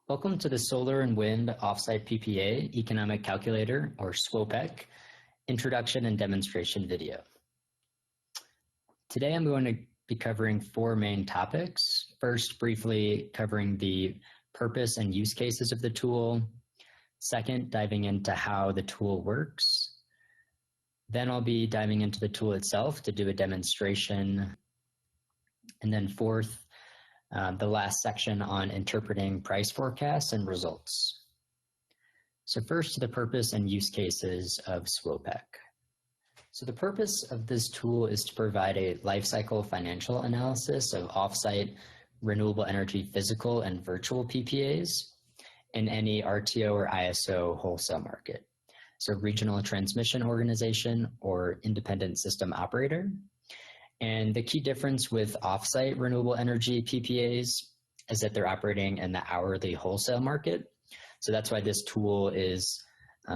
Welcome to the Solar and Wind Offsite PPA Economic Calculator, or SWOPEC, Introduction and Demonstration video. Today I'm going to be covering four main topics. First, briefly covering the purpose and use cases of the tool. Second, diving into how the tool works. Then I'll be diving into the tool itself to do a demonstration. And then fourth, the last section on interpreting price forecasts and results. So first, the purpose and use cases of SWOPEC. So the purpose of this tool is to provide a lifecycle financial analysis of offsite renewable energy physical and virtual PPAs in any RTO or ISO wholesale market. So regional transmission organization or independent system operator. And the key difference with offsite renewable energy PPAs is that they're operating in the hourly wholesale market. So that's why this tool is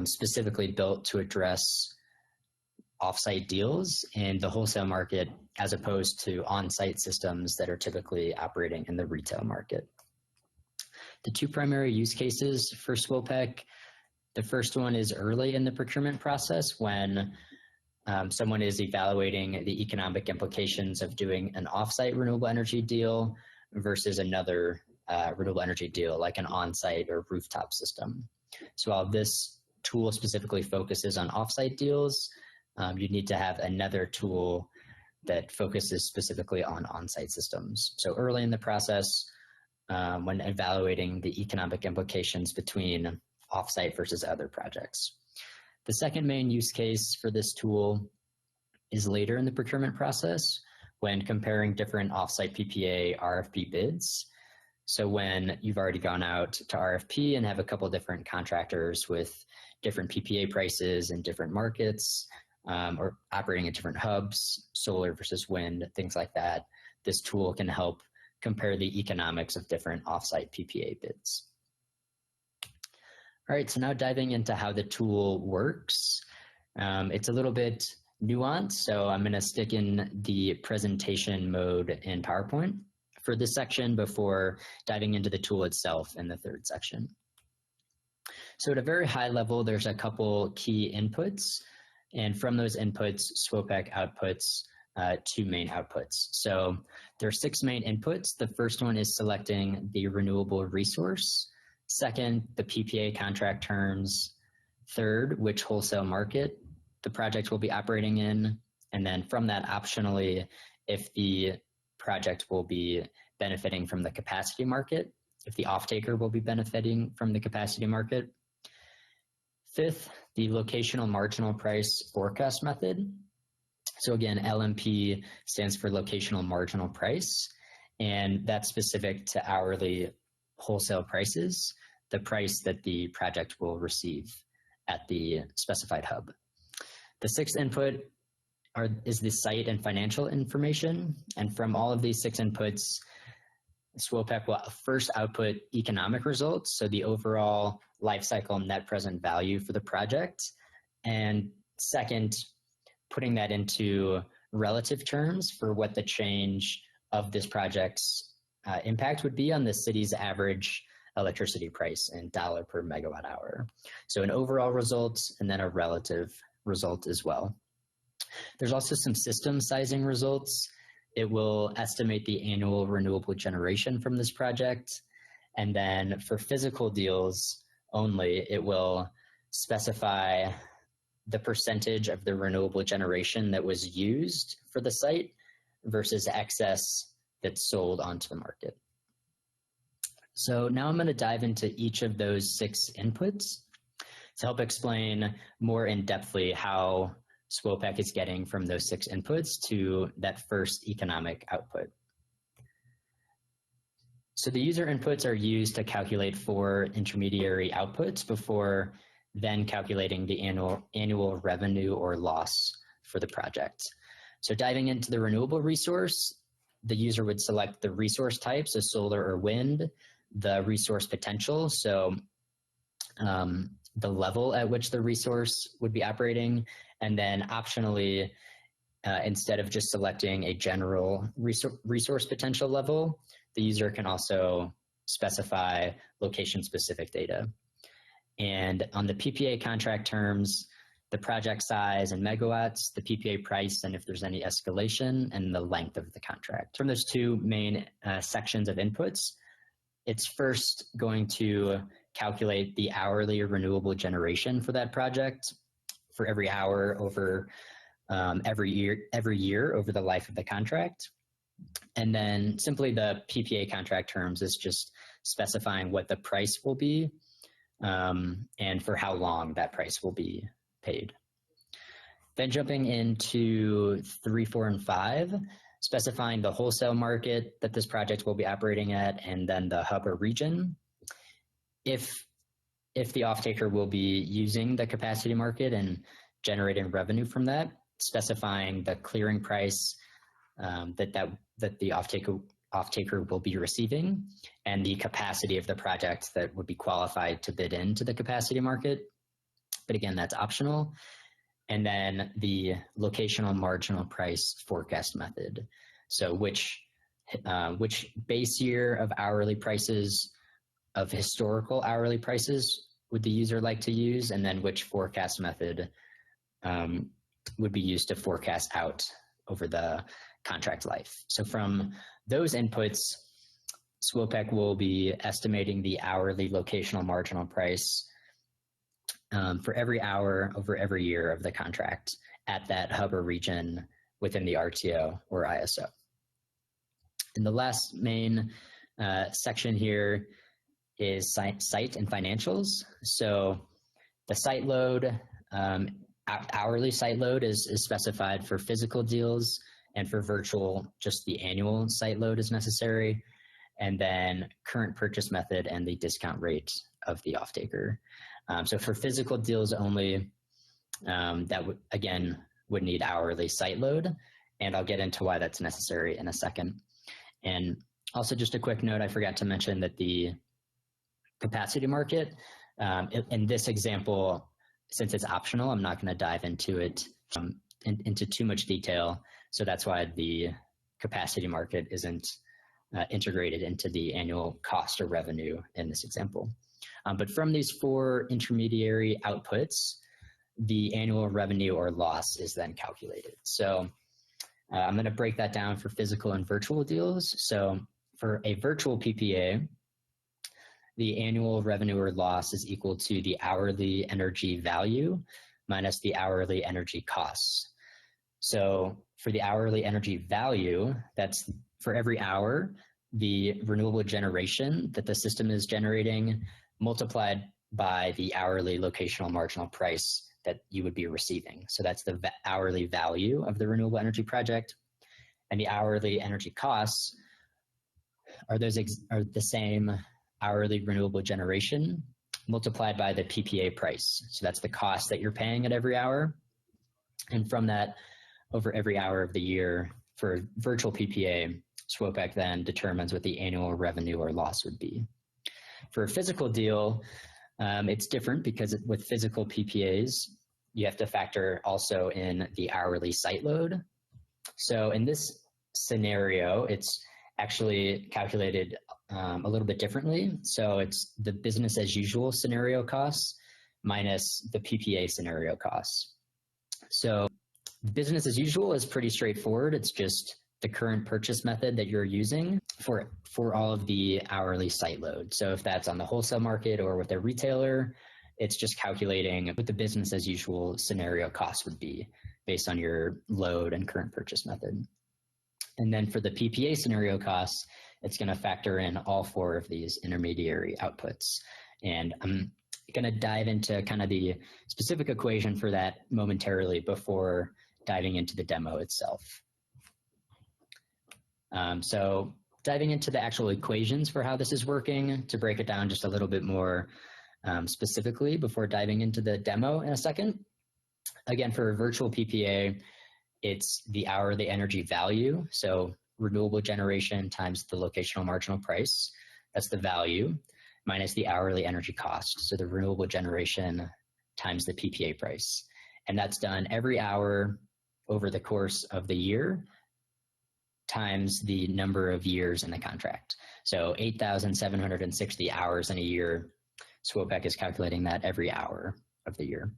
specifically built to address offsite deals in the wholesale market as opposed to on-site systems that are typically operating in the retail market. The two primary use cases for SWOPEC, the first one is early in the procurement process when someone is evaluating the economic implications of doing an offsite renewable energy deal versus another renewable energy deal like an on-site or rooftop system. So while this tool specifically focuses on offsite deals, you need to have another tool that focuses specifically on on-site systems. So early in the process, when evaluating the economic implications between offsite versus other projects. The second main use case for this tool is later in the procurement process when comparing different offsite PPA RFP bids. So when you've already gone out to RFP and have a couple different contractors with different PPA prices in different markets or operating at different hubs, solar versus wind, things like that, this tool can help compare the economics of different offsite PPA bids. All right, so now diving into how the tool works. It's a little bit nuanced, so I'm going to stick in the presentation mode in PowerPoint for this section before diving into the tool itself in the third section. So at a very high level, there's a couple key inputs, and from those inputs, SWOPEC outputs two main outputs. So there are 6 main inputs. The first one is selecting the renewable resource. Second, the PPA contract terms. Third, which wholesale market the project will be operating in. And then from that, optionally, if the project will be benefiting from the capacity market, if the off-taker will be benefiting from the capacity market. Fifth, the locational marginal price forecast method. So again, LMP stands for locational marginal price, and that's specific to hourly wholesale prices, the price that the project will receive at the specified hub. The sixth input is the site and financial information. And from all of these 6 inputs, SWOPEC will first output economic results, so the overall lifecycle net present value for the project. And second, putting that into relative terms for what the change of this project's impact would be on the city's average electricity price in dollar per megawatt hour. So an overall result and then a relative result as well. There's also some system sizing results. It will estimate the annual renewable generation from this project. And then for physical deals only, it will specify the percentage of the renewable generation that was used for the site versus excess that's sold onto the market. So now I'm going to dive into each of those 6 inputs to help explain more in-depthly how SWOPEC is getting from those 6 inputs to that first economic output. So the user inputs are used to calculate 4 intermediary outputs before then calculating the annual revenue or loss for the project. So diving into the renewable resource, the user would select the resource type, so solar or wind, the resource potential, so the level at which the resource would be operating, and then optionally, instead of just selecting a general resource potential level, the user can also specify location-specific data. And on the PPA contract terms, the project size and megawatts, the PPA price, and if there's any escalation, and the length of the contract. From those two main sections of inputs, it's first going to calculate the hourly renewable generation for that project for every hour over every year over the life of the contract. And then simply the PPA contract terms is just specifying what the price will be and for how long that price will be paid. Then jumping into 3, 4, and 5, specifying the wholesale market that this project will be operating at, and then the hub or region. If the off-taker will be using the capacity market and generating revenue from that, specifying the clearing price that the off-taker will be receiving, and the capacity of the project that would be qualified to bid into the capacity market. But again, that's optional. And then the locational marginal price forecast method. So which base year of hourly prices, of historical hourly prices, would the user like to use, and then which forecast method would be used to forecast out over the contract life. So from those inputs, SWOPEC will be estimating the hourly locational marginal price for every hour over every year of the contract at that hub or region within the RTO or ISO. And the last main section here is site and financials. So the site load, hourly site load is specified for physical deals, and for virtual, just the annual site load is necessary. And then current purchase method and the discount rate of the off-taker. So for physical deals only, that would, again, would need hourly site load, and I'll get into why that's necessary in a second. And also just a quick note, I forgot to mention that the capacity market, in this example, since it's optional, I'm not going to dive into it into too much detail. So that's why the capacity market isn't integrated into the annual cost or revenue in this example. But from these 4 intermediary outputs, the annual revenue or loss is then calculated. So I'm going to break that down for physical and virtual deals. So for a virtual PPA, the annual revenue or loss is equal to the hourly energy value minus the hourly energy costs. So for the hourly energy value, that's for every hour, the renewable generation that the system is generating multiplied by the hourly locational marginal price that you would be receiving. So that's the hourly value of the renewable energy project. And the hourly energy costs are the same hourly renewable generation multiplied by the PPA price. So that's the cost that you're paying at every hour. And from that, over every hour of the year for virtual PPA, SWOPEC then determines what the annual revenue or loss would be. For a physical deal, it's different because with physical PPAs, you have to factor also in the hourly site load. So in this scenario, it's actually calculated a little bit differently. So it's the business as usual scenario costs minus the PPA scenario costs. So business as usual is pretty straightforward. It's just the current purchase method that you're using for all of the hourly site load. So if that's on the wholesale market or with a retailer, it's just calculating what the business as usual scenario cost would be based on your load and current purchase method. And then for the PPA scenario costs, it's going to factor in all 4 of these intermediary outputs. And I'm going to dive into kind of the specific equation for that momentarily before diving into the demo itself. So diving into the actual equations for how this is working, to break it down just a little bit more specifically before diving into the demo in a second. Again, for a virtual PPA, it's the hourly energy value. So renewable generation times the locational marginal price, that's the value, minus the hourly energy cost. So the renewable generation times the PPA price. And that's done every hour over the course of the year times the number of years in the contract. So 8,760 hours in a year. SWOPEC is calculating that every hour of the year.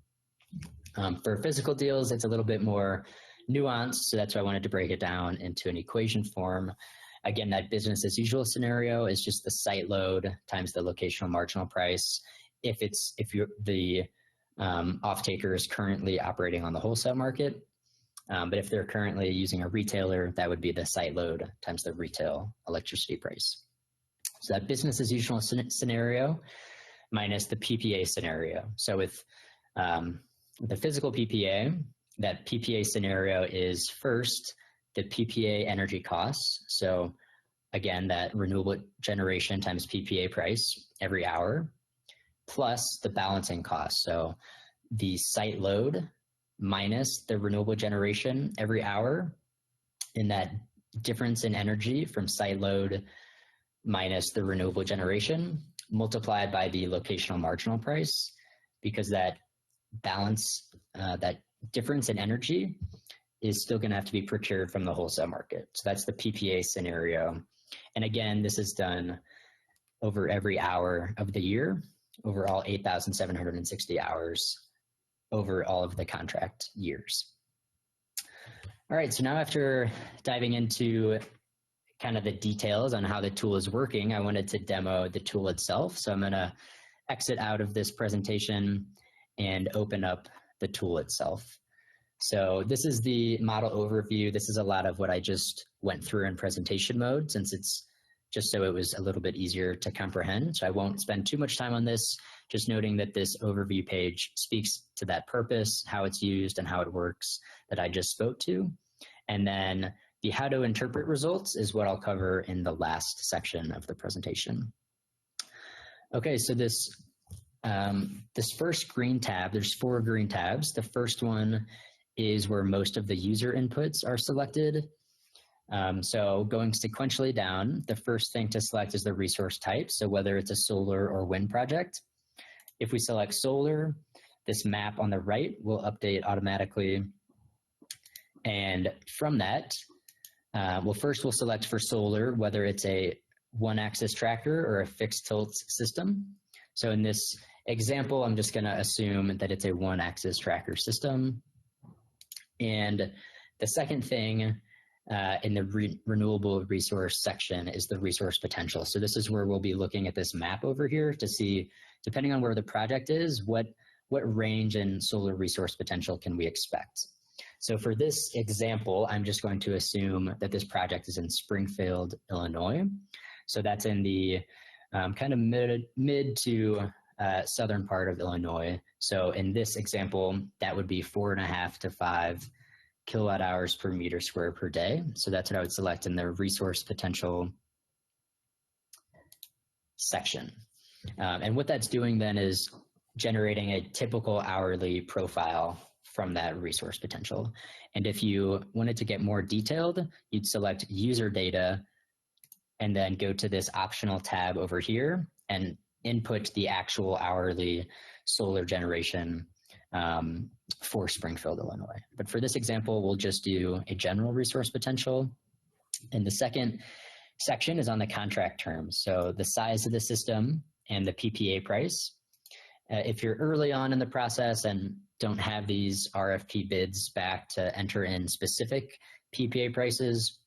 For physical deals, it's a little bit more nuanced, so that's why I wanted to break it down into an equation form. Again, that business as usual scenario is just the site load times the locational marginal price. If the off-taker is currently operating on the wholesale market, but if they're currently using a retailer, that would be the site load times the retail electricity price. So that business as usual scenario minus the PPA scenario. So with the physical PPA, that PPA scenario is first the PPA energy costs. So again, that renewable generation times PPA price every hour, plus the balancing cost. So the site load minus the renewable generation every hour, and that difference in energy from site load minus the renewable generation multiplied by the locational marginal price, because that balance, that difference in energy is still going to have to be procured from the wholesale market. So that's the PPA scenario. And again, this is done over every hour of the year, over all 8,760 hours over all of the contract years. All right, so now after diving into kind of the details on how the tool is working, I wanted to demo the tool itself. So I'm going to exit out of this presentation and open up the tool itself. So this is the model overview. This is a lot of what I just went through in presentation mode, since it's just so it was a little bit easier to comprehend. So I won't spend too much time on this, just noting that this overview page speaks to that purpose, how it's used and how it works that I just spoke to. And then the how to interpret results is what I'll cover in the last section of the presentation. Okay, so this first green tab, there's 4 green tabs. The first one is where most of the user inputs are selected. So going sequentially down, the first thing to select is the resource type. So whether it's a solar or wind project. If we select solar, this map on the right will update automatically. And from that, well, first we'll select for solar, whether it's a one-axis tracker or a fixed tilt system. So in this example, I'm just going to assume that it's a one-axis tracker system. And the second thing in the renewable resource section is the resource potential. So this is where we'll be looking at this map over here to see, depending on where the project is, what range in solar resource potential can we expect. So for this example, I'm just going to assume that this project is in Springfield, Illinois. So that's in the kind of mid to southern part of Illinois. So in this example, that would be 4.5 to 5 kilowatt hours per meter square per day. So that's what I would select in the resource potential section. And what that's doing then is generating a typical hourly profile from that resource potential. And if you wanted to get more detailed, you'd select user data and then go to this optional tab over here and input the actual hourly solar generation for Springfield, Illinois. But for this example, we'll just do a general resource potential. And the second section is on the contract terms. So the size of the system and the PPA price. If you're early on in the process and don't have these RFP bids back to enter in specific PPA prices,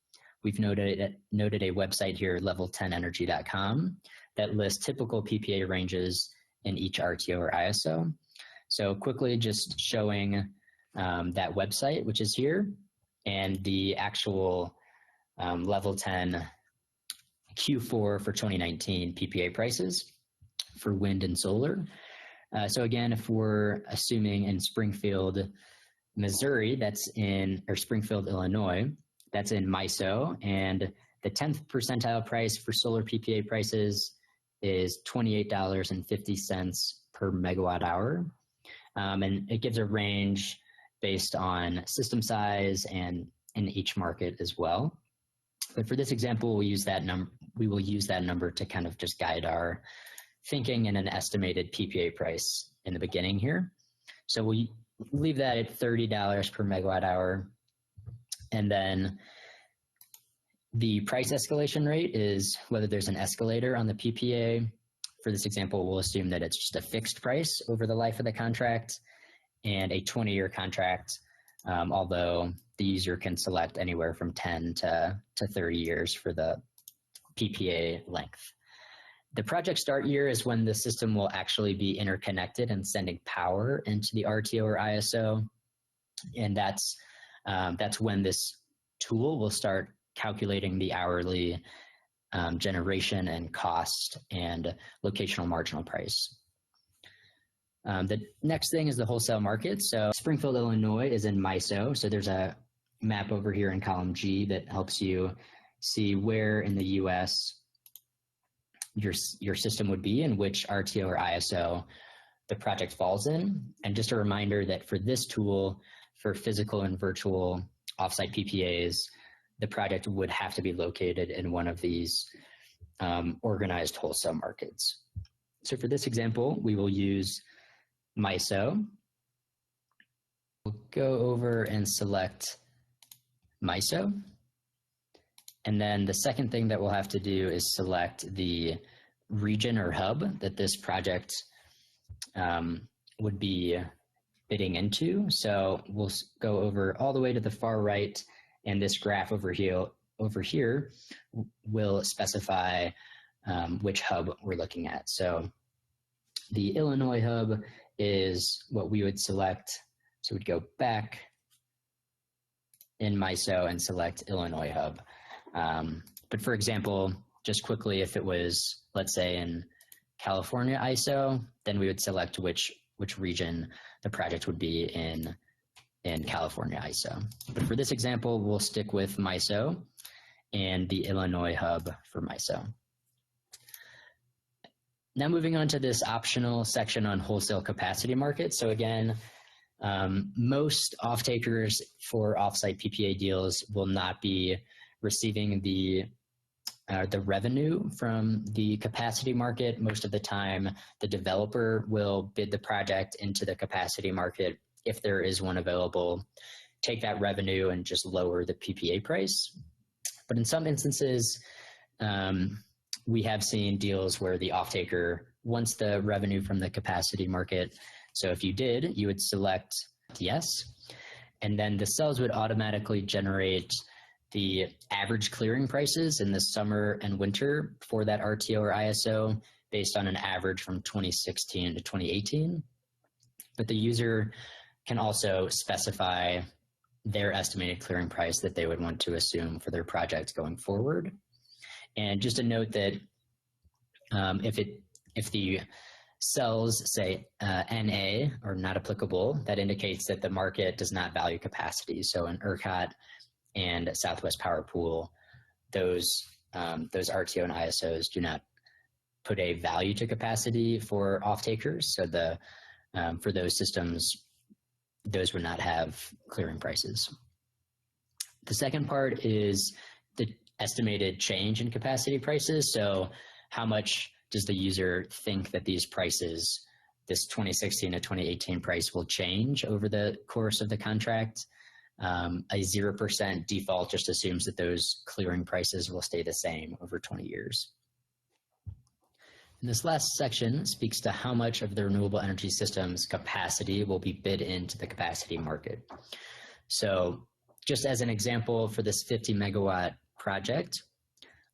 we've noted a website here, level10energy.com, that lists typical PPA ranges in each RTO or ISO. So quickly just showing that website, which is here, and the actual level 10 Q4 for 2019 PPA prices for wind and solar. So again, if we're assuming in Springfield, Missouri, or Springfield, Illinois, that's in MISO, and the 10th percentile price for solar PPA prices is $28.50 per megawatt hour. And it gives a range based on system size and in each market as well. But for this example, we will use that number to kind of just guide our thinking in an estimated PPA price in the beginning here. So we leave that at $30 per megawatt hour. And then The price escalation rate is whether there's an escalator on the PPA. For this example, we'll assume that it's just a fixed price over the life of the contract and a 20-year contract, although the user can select anywhere from 10 to 30 years for the PPA length. The project start year is when the system will actually be interconnected and sending power into the RTO or ISO, and that's when this tool will start calculating the hourly generation and cost and locational marginal price. The next thing is the wholesale market. So Springfield, Illinois is in MISO. So there's a map over here in column G that helps you see where in the US your system would be and which RTO or ISO the project falls in. And just a reminder that for this tool, for physical and virtual offsite PPAs, the project would have to be located in one of these organized wholesale markets. So for this example, we will use MISO. We'll go over and select MISO. And then the second thing that we'll have to do is select the region or hub that this project would be bidding into. So we'll go over all the way to the far right, and this graph over here will specify which hub we're looking at. So the Illinois hub is what we would select. So we'd go back in MISO and select Illinois hub. But for example, just quickly, if it was, let's say, in California ISO, then we would select which region the project would be in California ISO. But for this example, we'll stick with MISO and the Illinois hub for MISO. Now moving on to this optional section on wholesale capacity market. So again, most off-takers for offsite PPA deals will not be receiving the revenue from the capacity market. Most of the time, the developer will bid the project into the capacity market if there is one available, take that revenue and just lower the PPA price. But in some instances, we have seen deals where the off-taker wants the revenue from the capacity market. So if you did, you would select yes, and then the cells would automatically generate the average clearing prices in the summer and winter for that RTO or ISO based on an average from 2016 to 2018. But the user can also specify their estimated clearing price that they would want to assume for their project going forward. And just a note that if the cells say NA or not applicable, that indicates that the market does not value capacity. So in ERCOT and Southwest Power Pool, those RTO and ISOs do not put a value to capacity for off-takers. So for those systems, those would not have clearing prices. The second part is the estimated change in capacity prices. So how much does the user think that these prices, this 2016 to 2018 price, will change over the course of the contract? A 0% default just assumes that those clearing prices will stay the same over 20 years. And this last section speaks to how much of the renewable energy system's capacity will be bid into the capacity market. So just as an example for this 50 megawatt project,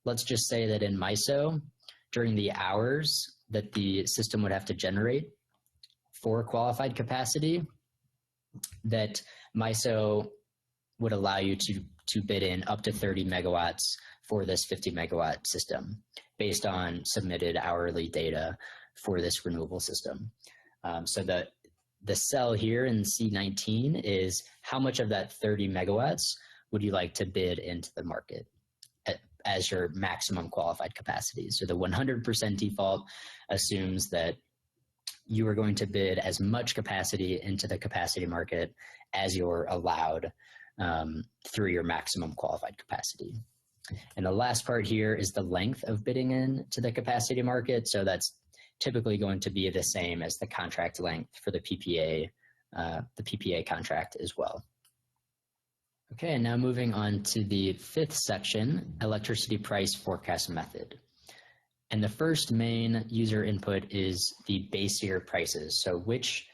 let's just say that in MISO, during the hours that the system would have to generate for qualified capacity, that MISO would allow you to bid in up to 30 megawatts for this 50 megawatt system based on submitted hourly data for this renewable system. So the cell here in C19 is how much of that 30 megawatts would you like to bid into the market as your maximum qualified capacity. So the 100% default assumes that you are going to bid as much capacity into the capacity market as you're allowed through your maximum qualified capacity. And the last part here is the length of bidding into the capacity market. So that's typically going to be the same as the contract length for the PPA contract as well. Okay, and now moving on to the fifth section, electricity price forecast method. And the first main user input is the base year prices. So which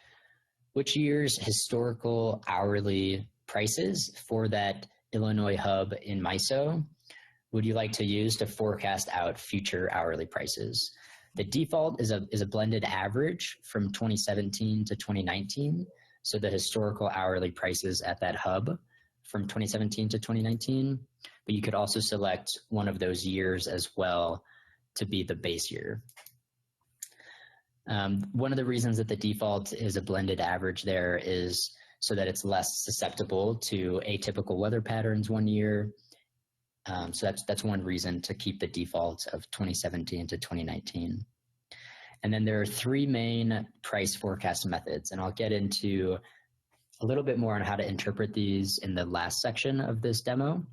year's historical hourly prices for that Illinois hub in MISO would you like to use to forecast out future hourly prices? The default is a blended average from 2017 to 2019. So the historical hourly prices at that hub from 2017 to 2019, but you could also select one of those years as well to be the base year. One of the reasons that the default is a blended average there is so that it's less susceptible to atypical weather patterns one year. So that's one reason to keep the default of 2017 to 2019. And then there are three main price forecast methods, and I'll get into a little bit more on how to interpret these in the last section of this demo.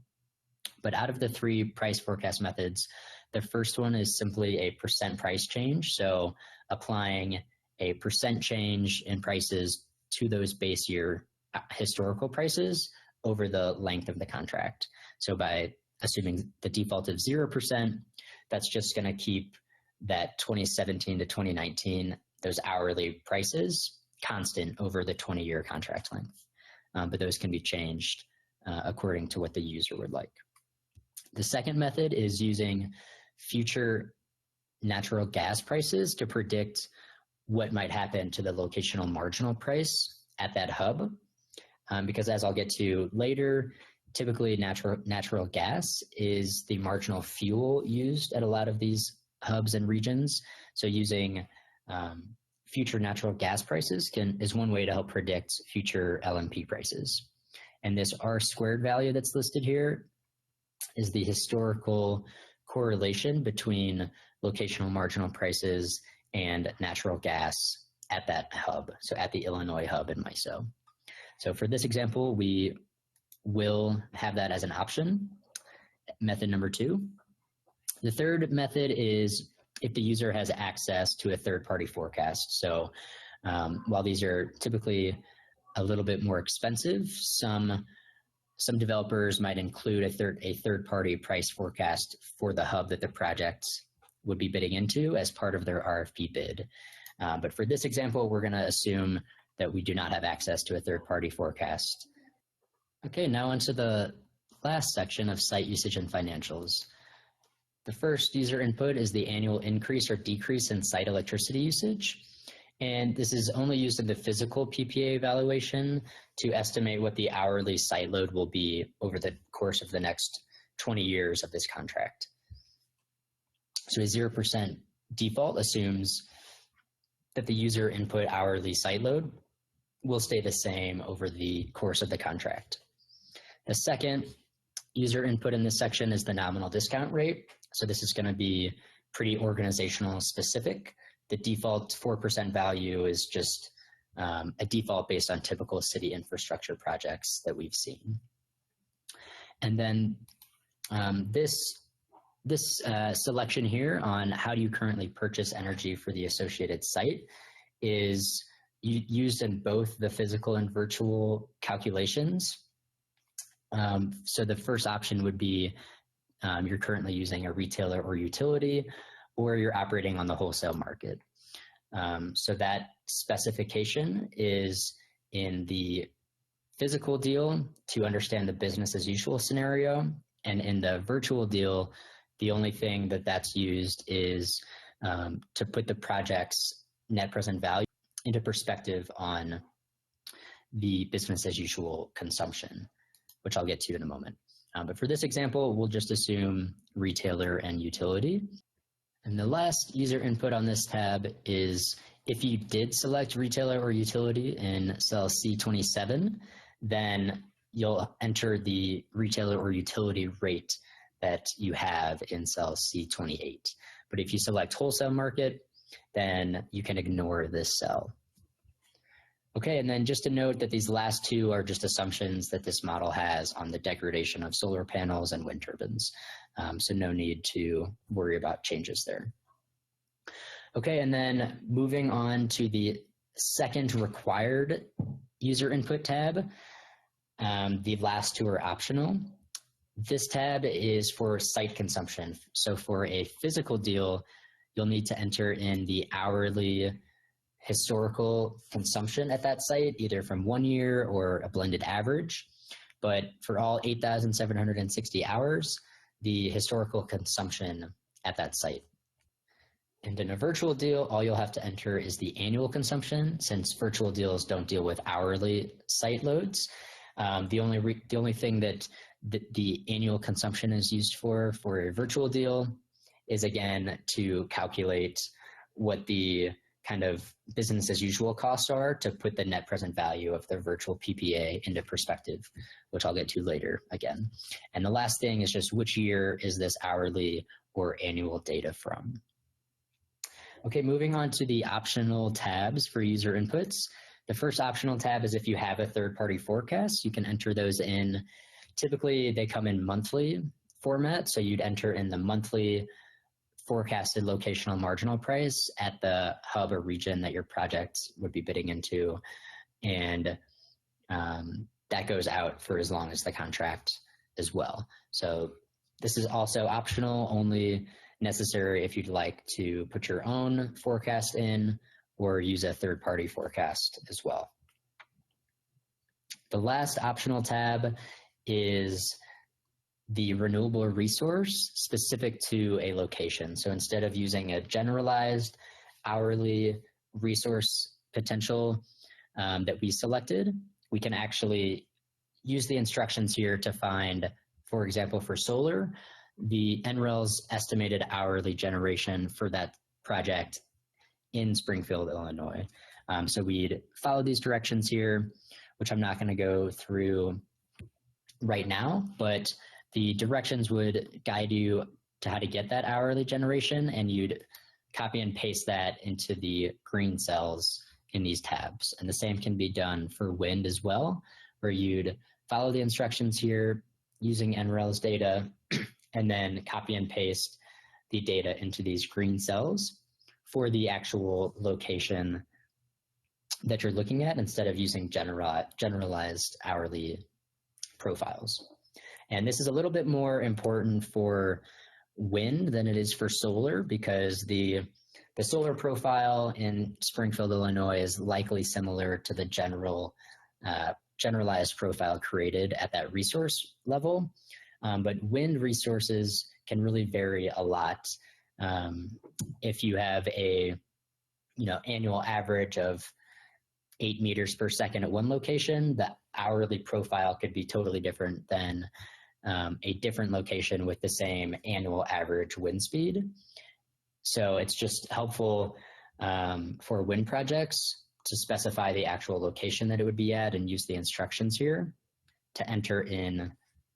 But out of the three price forecast methods, the first one is simply a percent price change. So applying a percent change in prices to those base year historical prices over the length of the contract. So by assuming the default of 0%, that's just going to keep that 2017 to 2019, those hourly prices constant over the 20-year contract length. But those can be changed according to what the user would like. The second method is using future natural gas prices to predict what might happen to the locational marginal price at that hub. Because as I'll get to later, typically natural gas is the marginal fuel used at a lot of these hubs and regions. So using future natural gas prices is one way to help predict future LMP prices. And this R² value that's listed here is the historical correlation between locational marginal prices and natural gas at that hub, so at the Illinois hub in MISO. So for this example, we will have that as an option, method number 2. The third method is if the user has access to a third-party forecast. So while these are typically a little bit more expensive, some developers might include a third-party price forecast for the hub that the project would be bidding into as part of their RFP bid. But for this example, we're going to assume that we do not have access to a third-party forecast. Okay, now onto the last section of site usage and financials. The first user input is the annual increase or decrease in site electricity usage. And this is only used in the physical PPA evaluation to estimate what the hourly site load will be over the course of the next 20 years of this contract. So a 0% default assumes that the user input hourly site load will stay the same over the course of the contract. The second user input in this section is the nominal discount rate. So this is going to be pretty organizational specific. The default 4% value is just a default based on typical city infrastructure projects that we've seen. And then this selection here on how do you currently purchase energy for the associated site is used in both the physical and virtual calculations. So the first option would be you're currently using a retailer or utility, or you're operating on the wholesale market. So that specification is in the physical deal to understand the business as usual scenario. And in the virtual deal, the only thing that's used is to put the project's net present value into perspective on the business as usual consumption, which I'll get to in a moment. But for this example, we'll just assume retailer and utility. And the last user input on this tab is if you did select retailer or utility in cell C27, then you'll enter the retailer or utility rate that you have in cell C28. But if you select wholesale market, then you can ignore this cell. Okay, and then just to note that these last two are just assumptions that this model has on the degradation of solar panels and wind turbines. So no need to worry about changes there. Okay, and then moving on to the second required user input tab. The last two are optional. This tab is for site consumption. So for a physical deal, you'll need to enter in the hourly historical consumption at that site, either from 1 year or a blended average. But for all 8,760 hours, the historical consumption at that site. And in a virtual deal, all you'll have to enter is the annual consumption, since virtual deals don't deal with hourly site loads. The only thing that the annual consumption is used for a virtual deal is, again, to calculate what the kind of business as usual costs are to put the net present value of the virtual PPA into perspective, which I'll get to later again. And the last thing is just which year is this hourly or annual data from. Okay, moving on to the optional tabs for user inputs. The first optional tab is if you have a third-party forecast, you can enter those in. Typically, they come in monthly format, so you'd enter in the monthly forecasted locational marginal price at the hub or region that your project would be bidding into, and that goes out for as long as the contract as well. So this is also optional, only necessary if you'd like to put your own forecast in or use a third-party forecast as well. The last optional tab is the renewable resource specific to a location. So instead of using a generalized hourly resource potential that we selected, we can actually use the instructions here to find, for example, for solar, the NREL's estimated hourly generation for that project in Springfield, Illinois. So we'd follow these directions here, which I'm not going to go through right now, but the directions would guide you to how to get that hourly generation, and you'd copy and paste that into the green cells in these tabs. And the same can be done for wind as well, where you'd follow the instructions here using NREL's data, and then copy and paste the data into these green cells for the actual location that you're looking at, instead of using generalized hourly profiles. And this is a little bit more important for wind than it is for solar, because the solar profile in Springfield, Illinois is likely similar to the generalized profile created at that resource level. But wind resources can really vary a lot. If you have a annual average of 8 meters per second at one location, the hourly profile could be totally different than a different location with the same annual average wind speed. So it's just helpful for wind projects to specify the actual location that it would be at and use the instructions here to enter in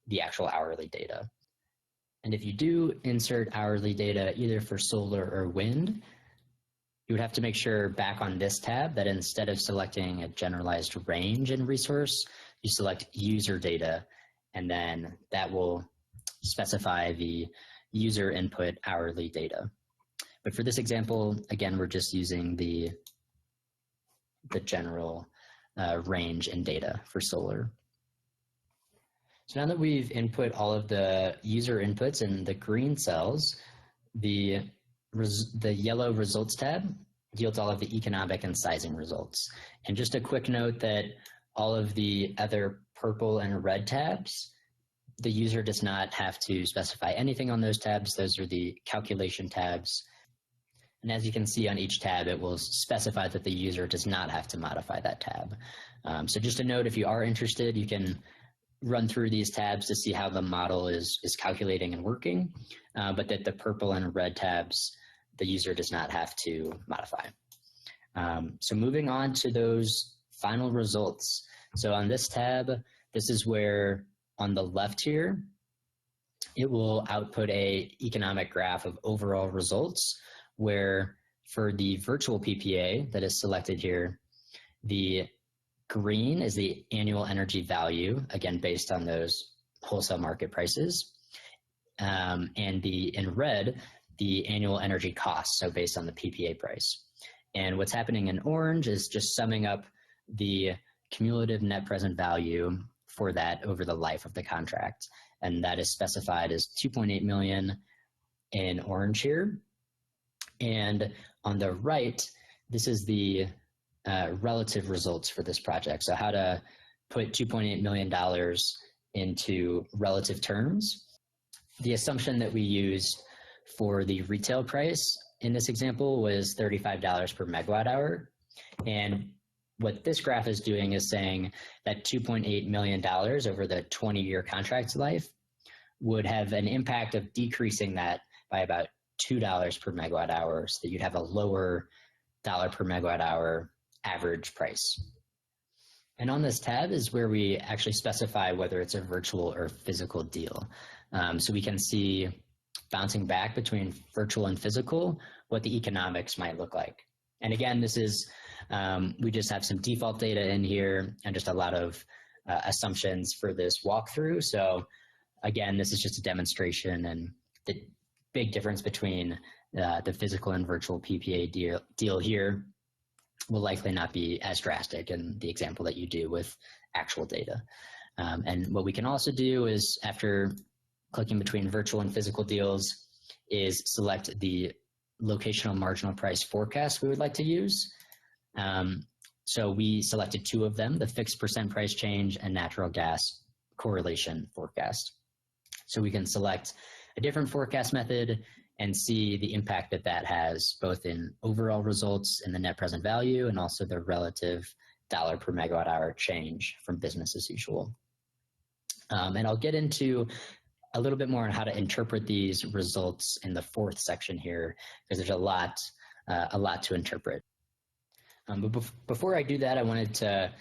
the actual hourly data. And if you do insert hourly data either for solar or wind, you would have to make sure back on this tab that instead of selecting a generalized range in resource, you select user data, and then that will specify the user input hourly data. But for this example, again, we're just using the general range in data for solar. So now that we've input all of the user inputs in the green cells, the yellow results tab yields all of the economic and sizing results. And just a quick note that all of the other purple and red tabs, the user does not have to specify anything on those tabs. Those are the calculation tabs. And as you can see on each tab, it will specify that the user does not have to modify that tab. So just a note, if you are interested, you can run through these tabs to see how the model is calculating and working, but that the purple and red tabs, the user does not have to modify. So moving on to those final results. So on this tab, this is where on the left here, it will output a economic graph of overall results, where for the virtual PPA that is selected here, the green is the annual energy value, again, based on those wholesale market prices. And in red, the annual energy cost, so based on the PPA price. And what's happening in orange is just summing up the cumulative net present value for that over the life of the contract. And that is specified as 2.8 million in orange here. And on the right, this is the relative results for this project. So how to put $2.8 million into relative terms. The assumption that we used for the retail price in this example was $35 per megawatt hour. And what this graph is doing is saying that $2.8 million over the 20-year contract life would have an impact of decreasing that by about $2 per megawatt hour, so that you'd have a lower dollar per megawatt hour average price. And on this tab is where we actually specify whether it's a virtual or physical deal. So we can see, bouncing back between virtual and physical, what the economics might look like. And again, this is, we just have some default data in here and just a lot of assumptions for this walkthrough. So again, this is just a demonstration, and the big difference between the physical and virtual PPA deal here will likely not be as drastic in the example that you do with actual data. And what we can also do is, after clicking between virtual and physical deals, is select the locational marginal price forecast we would like to use. So we selected two of them, the fixed percent price change and natural gas correlation forecast. So we can select a different forecast method and see the impact that that has, both in overall results in the net present value and also the relative dollar per megawatt hour change from business as usual. And I'll get into a little bit more on how to interpret these results in the fourth section here, because there's a lot to interpret. But before I do that, I wanted to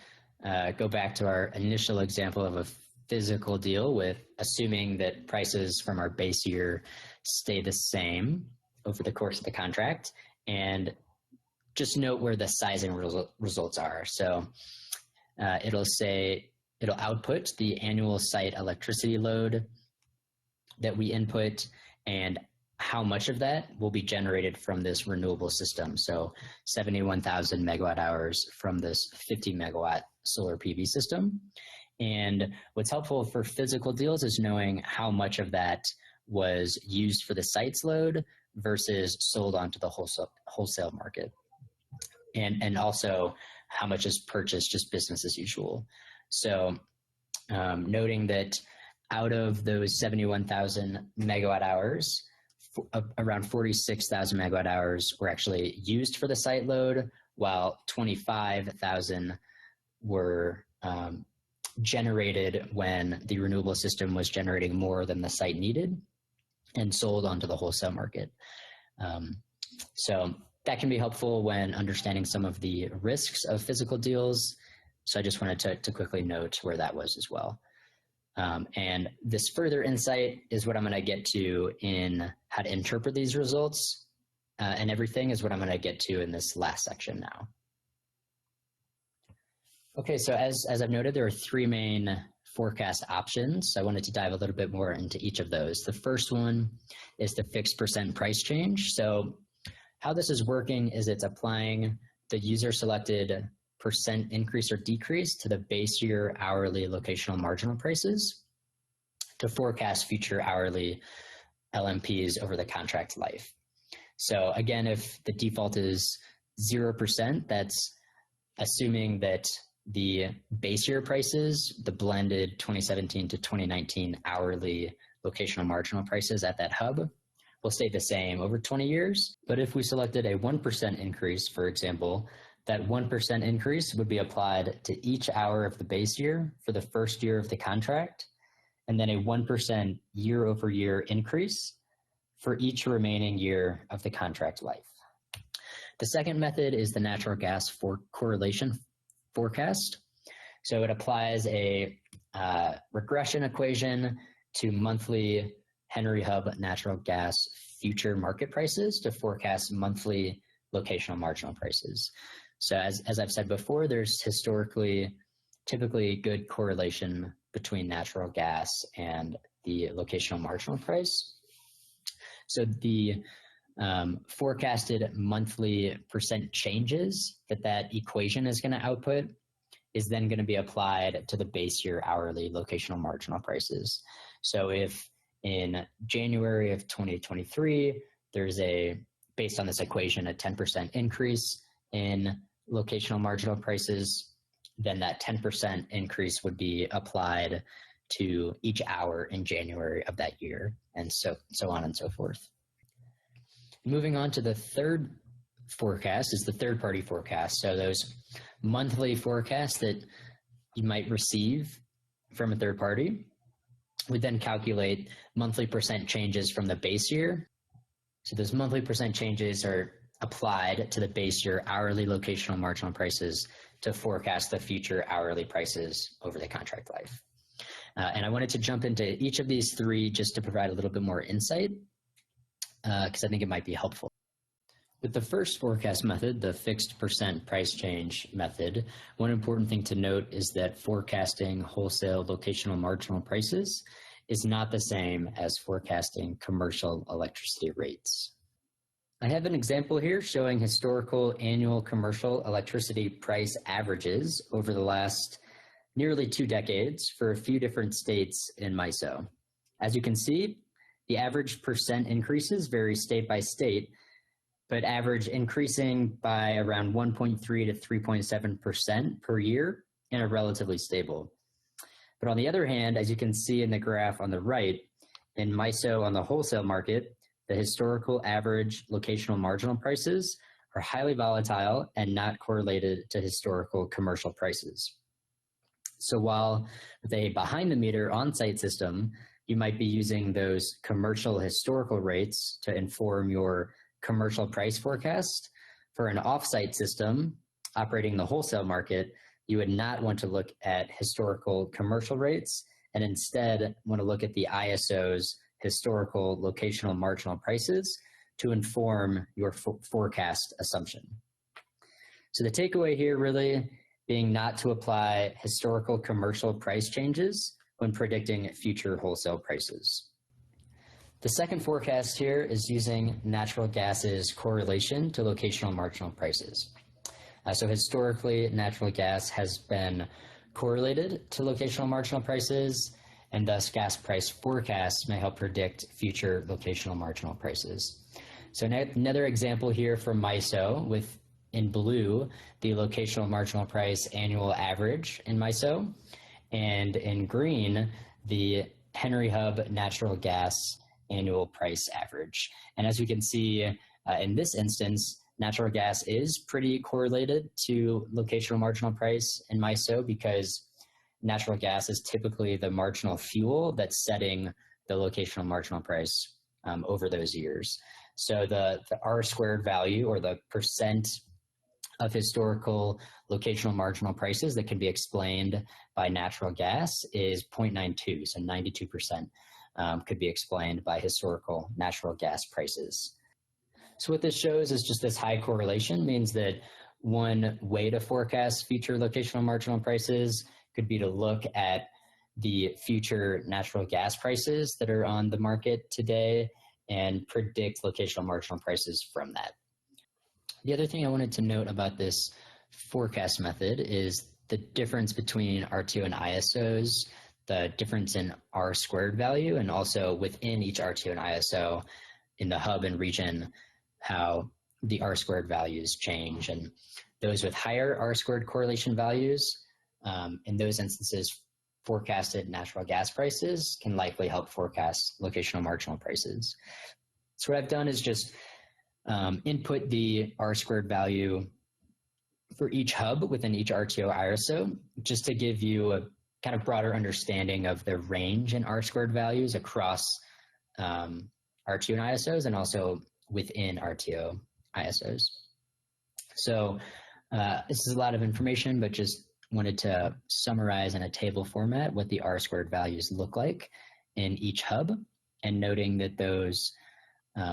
go back to our initial example of a physical deal, with assuming that prices from our base year stay the same over the course of the contract, and just note where the sizing results are. So it'll output the annual site electricity load that we input, and how much of that will be generated from this renewable system. So 71,000 megawatt hours from this 50 megawatt solar PV system. And what's helpful for physical deals is knowing how much of that was used for the site's load versus sold onto the wholesale market. And also how much is purchased just business as usual. So noting that out of those 71,000 megawatt hours, around 46,000 megawatt hours were actually used for the site load, while 25,000 were generated when the renewable system was generating more than the site needed and sold onto the wholesale market. So that can be helpful when understanding some of the risks of physical deals. So I just wanted to quickly note where that was as well. And this further insight is what I'm going to get to in how to interpret these results, and everything is what I'm going to get to in this last section now. Okay, so as I've noted, there are three main forecast options. So I wanted to dive a little bit more into each of those. The first one is the fixed percent price change. So how this is working is it's applying the user selected percent increase or decrease to the base year hourly locational marginal prices to forecast future hourly LMPs over the contract life. So again, if the default is 0%, that's assuming that the base year prices, the blended 2017 to 2019 hourly locational marginal prices at that hub, will stay the same over 20 years. But if we selected a 1% increase, for example, that 1% increase would be applied to each hour of the base year for the first year of the contract, and then a 1% year over year increase for each remaining year of the contract life. The second method is the natural gas correlation forecast. So it applies a regression equation to monthly Henry Hub natural gas future market prices to forecast monthly locational marginal prices. So as I've said before, there's typically good correlation between natural gas and the locational marginal price. So the forecasted monthly percent changes that equation is going to output is then going to be applied to the base year hourly locational marginal prices. So if in January of 2023, there's based on this equation, a 10% increase in locational marginal prices, then that 10% increase would be applied to each hour in January of that year, and so on and so forth. Moving on to the third forecast is the third-party forecast. So those monthly forecasts that you might receive from a third party would then calculate monthly percent changes from the base year. So those monthly percent changes are applied to the base year hourly locational marginal prices to forecast the future hourly prices over the contract life. And I wanted to jump into each of these three just to provide a little bit more insight, because I think it might be helpful. With the first forecast method, the fixed percent price change method, one important thing to note is that forecasting wholesale locational marginal prices is not the same as forecasting commercial electricity rates. I have an example here showing historical annual commercial electricity price averages over the last nearly 2 decades for a few different states in MISO. As you can see, the average percent increases vary state by state, but average increasing by around 1.3 to 3.7% per year and are relatively stable. But on the other hand, as you can see in the graph on the right, in MISO on the wholesale market, the historical average locational marginal prices are highly volatile and not correlated to historical commercial prices. So while with a behind-the-meter on-site system, you might be using those commercial historical rates to inform your commercial price forecast, for an off-site system operating the wholesale market, you would not want to look at historical commercial rates and instead want to look at the ISO's historical locational marginal prices to inform your forecast assumption. So the takeaway here really being not to apply historical commercial price changes when predicting future wholesale prices. The second forecast here is using natural gas's correlation to locational marginal prices. So historically, natural gas has been correlated to locational marginal prices, and thus gas price forecasts may help predict future locational marginal prices. So another example here from MISO with, in blue, the locational marginal price annual average in MISO, and in green, the Henry Hub natural gas annual price average. And as we can see in this instance, natural gas is pretty correlated to locational marginal price in MISO because natural gas is typically the marginal fuel that's setting the locational marginal price over those years. So the R squared value, or the percent of historical locational marginal prices that can be explained by natural gas, is 0.92, so 92% could be explained by historical natural gas prices. So what this shows is just this high correlation means that one way to forecast future locational marginal prices could be to look at the future natural gas prices that are on the market today and predict locational marginal prices from that. The other thing I wanted to note about this forecast method is the difference between RTO and ISOs, the difference in R squared value, and also within each RTO and ISO in the hub and region, how the R squared values change. And those with higher R squared correlation values, in those instances, forecasted natural gas prices can likely help forecast locational marginal prices. So what I've done is just input the R squared value for each hub within each RTO ISO, just to give you a kind of broader understanding of the range in R squared values across RTO and ISOs, and also within RTO ISOs. So this is a lot of information, but just wanted to summarize in a table format what the R squared values look like in each hub, and noting that those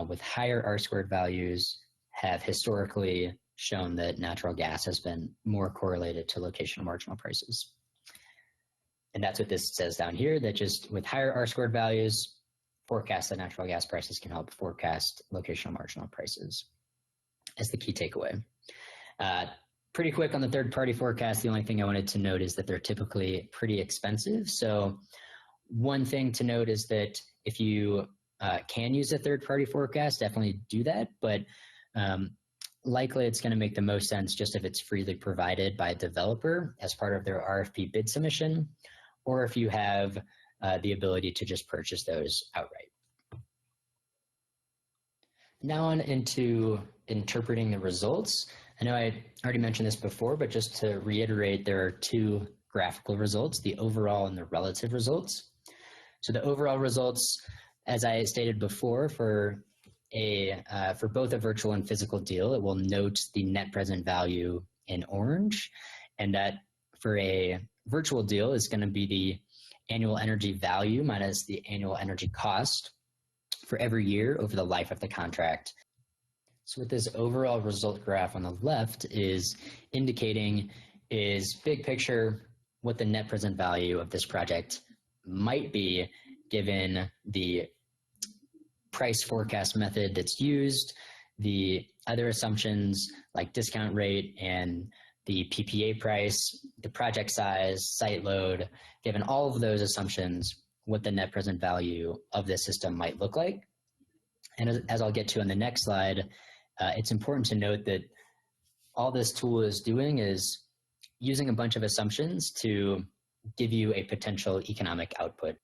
with higher R squared values have historically shown that natural gas has been more correlated to locational marginal prices. And that's what this says down here, that just with higher R squared values, forecasts that natural gas prices can help forecast locational marginal prices as the key takeaway. Pretty quick on the third-party forecast, the only thing I wanted to note is that they're typically pretty expensive. So one thing to note is that if you can use a third-party forecast, definitely do that, but likely it's going to make the most sense just if it's freely provided by a developer as part of their RFP bid submission, or if you have the ability to just purchase those outright. Now on into interpreting the results. I know I already mentioned this before, but just to reiterate, there are two graphical results, the overall and the relative results. So the overall results, as I stated before, for both a virtual and physical deal, it will note the net present value in orange, and that for a virtual deal is going to be the annual energy value minus the annual energy cost for every year over the life of the contract. So what this overall result graph on the left is indicating is big picture what the net present value of this project might be given the price forecast method that's used, the other assumptions like discount rate and the PPA price, the project size, site load, given all of those assumptions, what the net present value of this system might look like. And as I'll get to on the next slide, it's important to note that all this tool is doing is using a bunch of assumptions to give you a potential economic output.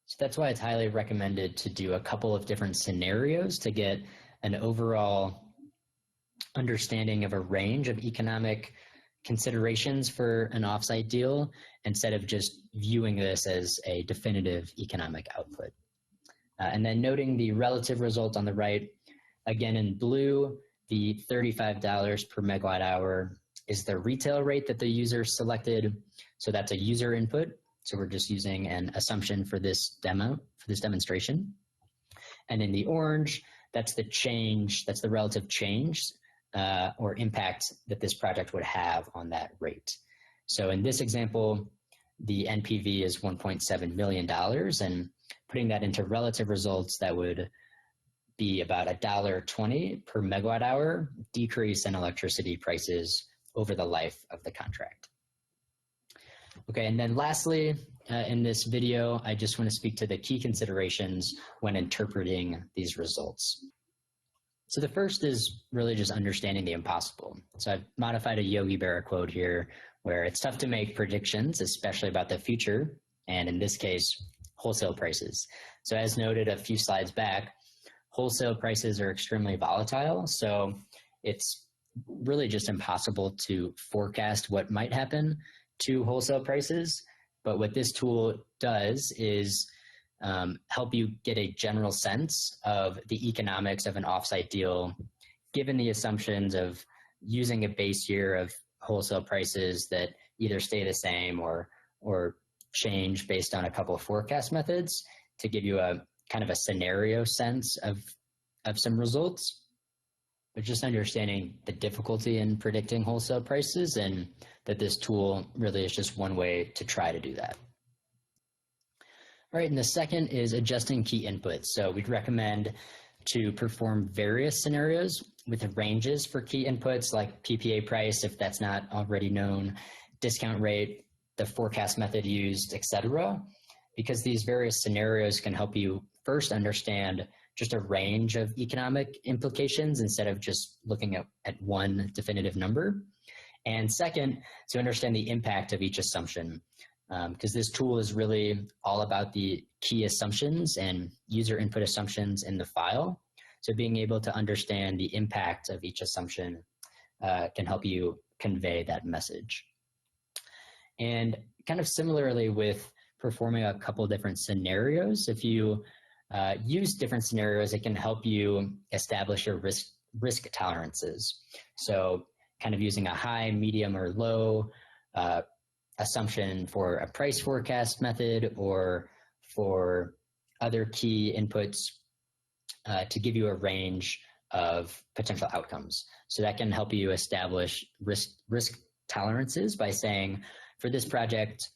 So that's why it's highly recommended to do a couple of different scenarios to get an overall understanding of a range of economic considerations for an offsite deal instead of just viewing this as a definitive economic output. And then noting the relative result on the right, again in blue, the $35 per megawatt hour is the retail rate that the user selected. So that's a user input. So we're just using an assumption for this demonstration. And in the orange, that's the change, that's the relative change or impact that this project would have on that rate. So in this example, the NPV is $1.7 million, and putting that into relative results, that would be about $1.20 per megawatt hour decrease in electricity prices over the life of the contract. Okay, and then lastly, in this video, I just want to speak to the key considerations when interpreting these results. So the first is really just understanding the impossible. So I've modified a Yogi Berra quote here, where it's tough to make predictions, especially about the future, and in this case, wholesale prices. So as noted a few slides back, wholesale prices are extremely volatile, so it's really just impossible to forecast what might happen to wholesale prices. But what this tool does is help you get a general sense of the economics of an offsite deal, given the assumptions of using a base year of wholesale prices that either stay the same or change based on a couple of forecast methods to give you a kind of a scenario sense of some results. But just understanding the difficulty in predicting wholesale prices, and that this tool really is just one way to try to do that. All right, and the second is adjusting key inputs. So we'd recommend to perform various scenarios with ranges for key inputs like PPA price, if that's not already known, discount rate, the forecast method used, etc. Because these various scenarios can help you first understand just a range of economic implications instead of just looking at one definitive number. And second, to understand the impact of each assumption, because this tool is really all about the key assumptions and user input assumptions in the file. So being able to understand the impact of each assumption can help you convey that message. And kind of similarly with performing a couple different scenarios, if you use different scenarios, it can help you establish your risk tolerances. So kind of using a high, medium, or low assumption for a price forecast method or for other key inputs to give you a range of potential outcomes. So that can help you establish risk tolerances by saying, for this project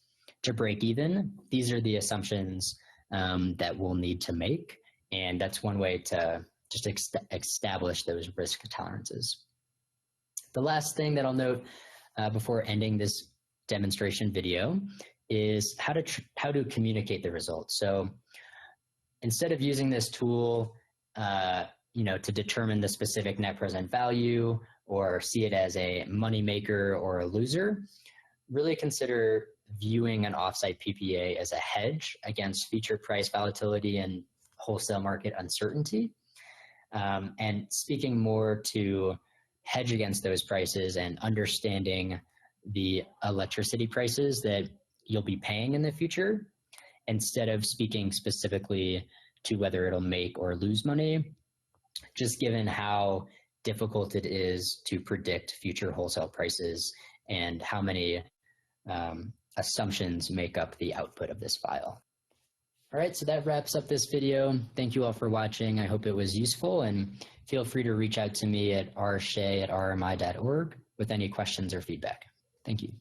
to break even, these are the assumptions that we'll need to make. And that's one way to just establish those risk tolerances. The last thing that I'll note before ending this demonstration video is how to communicate the results. So instead of using this tool to determine the specific net present value or see it as a moneymaker or a loser, really consider viewing an offsite PPA as a hedge against future price volatility and wholesale market uncertainty. And speaking more to hedge against those prices and understanding the electricity prices that you'll be paying in the future, instead of speaking specifically to whether it'll make or lose money, just given how difficult it is to predict future wholesale prices and how many assumptions make up the output of this file. All right, so that wraps up this video. Thank you all for watching. I hope it was useful, and feel free to reach out to me at rshea@rmi.org with any questions or feedback. Thank you.